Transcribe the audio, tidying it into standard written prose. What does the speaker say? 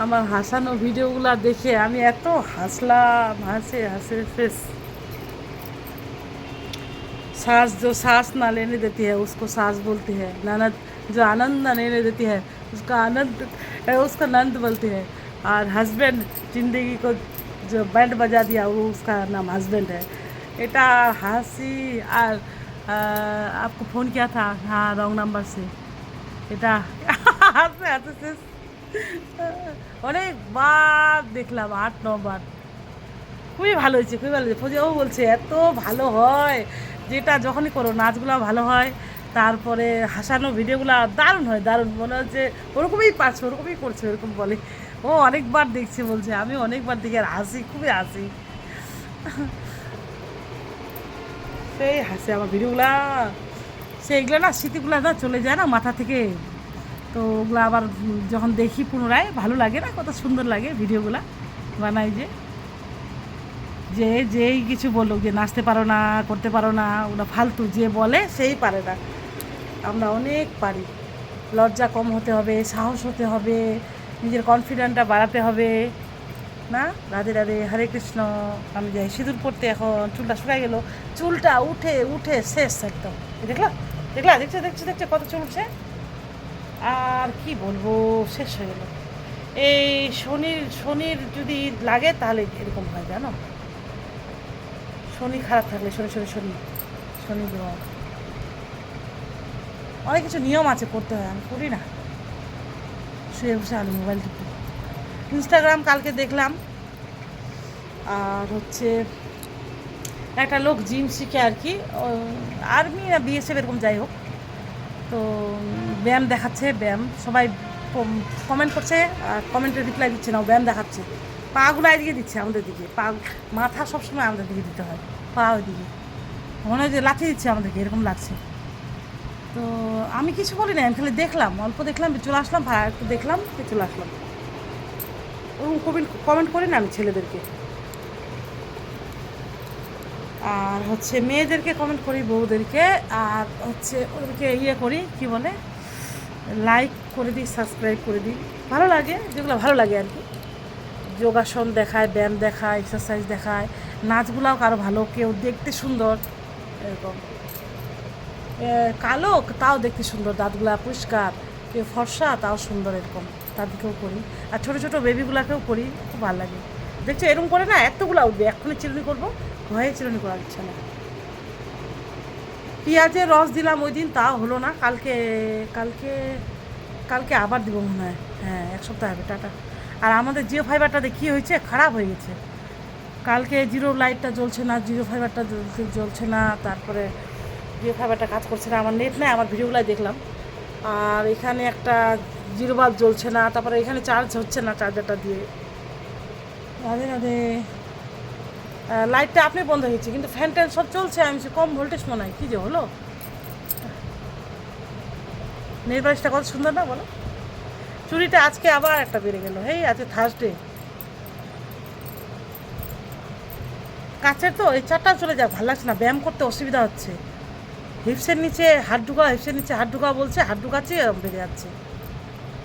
আমার হাসানো ভিডিওগুলো দেখে আমি এত হাসলাম, হাসে হাসে শেষ। सास जो सांस ना लेने देती है उसको सास बोलती है, ननद जो आनंद ना लेने देती है उसका आनंद उसका नंद बोलती है, और हस्बैंड जिंदगी को जो बैंड बजा दिया वो उसका नाम हस्बैंड है। এটা হাসি। আর आपको फ़ोन किया था, हाँ रॉन्ग नंबर से। এটা হাসতে হাসতে শেষ। অনেকবার দেখলাম, 8-9 বার। খুবই ভালো হয়েছে, খুবই ভালো হয়েছে। ফজিয়াও বলছে এত ভালো হয়, যেটা যখনই করো নাচগুলো ভালো হয়, তারপরে হাসানো ভিডিওগুলো দারুণ হয়, দারুণ। মনে হচ্ছে ওরকমই পারছে, ওরকমই করছে, ওরকম বলে। ও অনেকবার দেখছে বলছে, আমি অনেকবার দেখি আর হাসি, খুবই হাসি। সেই হাসে আমার ভিডিওগুলা, সেইগুলো না স্মৃতিগুলো না চলে যায় না মাথা থেকে। তো ওগুলো আবার যখন দেখি পুনরায় ভালো লাগে না, কত সুন্দর লাগে ভিডিওগুলো বানাই যে। যেই কিছু বলুক যে নাচতে পারো না, করতে পারো না, ওরা ফালতু, যে বলে সেই পারে না। আমরা অনেক পারি। লজ্জা কম হতে হবে, সাহস হতে হবে, নিজের কনফিডেন্টটা বাড়াতে হবে না। রাধে রাধে, হরে কৃষ্ণ। আমি যাই সিঁদুর পড়তে, এখন চুলটা শুকাই গেল, চুলটা উঠে উঠে শেষ একদম। দেখলা দেখলা, দেখছো দেখছো দেখছো কত চুল উঠছে। আর কি বলবো, শেষ হয়ে গেল। এই শনির যদি লাগে তাহলে এরকম হয়, জানো। শনি খারাপ থাকলে, শনি গ্রহ, অনেক কিছু নিয়ম আছে করতে হয়, আমি করি না। শুয়ে বসে আলু মোবাইল টিপি। ইনস্টাগ্রাম কালকে দেখলাম, আর হচ্ছে একটা লোক জিম শিখে আর কি, আর্মি না বিএসএফ এরকম, যাই হোক। তো ব্যায়াম দেখাচ্ছে, ব্যায়াম সবাই কমেন্ট করছে, আর কমেন্টে রিপ্লাই দিচ্ছে না, ব্যায়াম দেখাচ্ছে। পাগুলো এদিকে দিচ্ছে আমাদের দিকে, পা মাথা সবসময় আমাদের দিকে দিতে হয়, পা ওইদিকে মনে হয় যে লাথি দিচ্ছে আমাদেরকে, এরকম লাগছে। তো আমি কিছু বলি না, আমি খালি দেখলাম, অল্প দেখলাম, চলে আসলাম, ভাড়া একটু দেখলাম, চলে আসলাম। ওরকম কমেন্ট করি না আমি ছেলেদেরকে, আর হচ্ছে মেয়েদেরকে কমেন্ট করি, বউদেরকে, আর হচ্ছে ওদেরকে ইয়ে করি, কি বলে, লাইক করে দিই, সাবস্ক্রাইব করে দিই। ভালো লাগে, যেগুলো ভালো লাগে আর কি। যোগাসন দেখায়, ব্যায়াম দেখায়, এক্সারসাইজ দেখায়, নাচগুলাও কারো ভালো, কেউ দেখতে সুন্দর এরকম, কালো তাও দেখতে সুন্দর, দাঁতগুলা পরিষ্কার, কেউ ফর্সা তাও সুন্দর, এরকম তাদেরকেও করি। আর ছোটো ছোটো বেবিগুলাকেও করি, খুব ভালো লাগে। দেখছো এরকম করে না এতগুলা উঠবে, এক্ষুনি চিরুনি করবো, ভয়ে চিরুনি করার ইচ্ছা না। পেঁয়াজের রস দিলাম ওই দিন, তাও হলো না। কালকে কালকে কালকে আবার দিব মনে হয়, হ্যাঁ 1 সপ্তাহ হবে। টাটা। আর আমাদের জিও ফাইবারটাতে কী হয়েছে, খারাপ হয়ে গেছে। কালকে জিরো লাইটটা জ্বলছে না, জিরো ফাইবারটা জ্বলছে না, তারপরে জিও ফাইবারটা কাজ করছে না। আমার নেট নেই, আমার ভিডিওগুলাই দেখলাম। আর এখানে একটা জিরো বাল্ব জ্বলছে না, তারপরে এখানে চার্জ হচ্ছে না চার্জারটা দিয়ে। রাধে রাধে। লাইটটা আপনি বন্ধ হয়েছে, কিন্তু ফ্যান ট্যান সব চলছে। আমি কম ভোল্টেজ মনে হয়, কী যে হলো। নেট বালিশটা কত সুন্দর না বলো। চুরিটা আজকে আবার একটা বেড়ে গেল, হেই আজকে থার্সডে। কাছের তো এই 4টা চলে যাক, ভালো লাগছে না, ব্যায়াম করতে অসুবিধা হচ্ছে। হিপসের নিচে হাত ঢুকা, হিপসের নিচে হাত ঢুকা বলছে, হাত ঢুকাচ্ছি এরকম বেড়ে যাচ্ছে।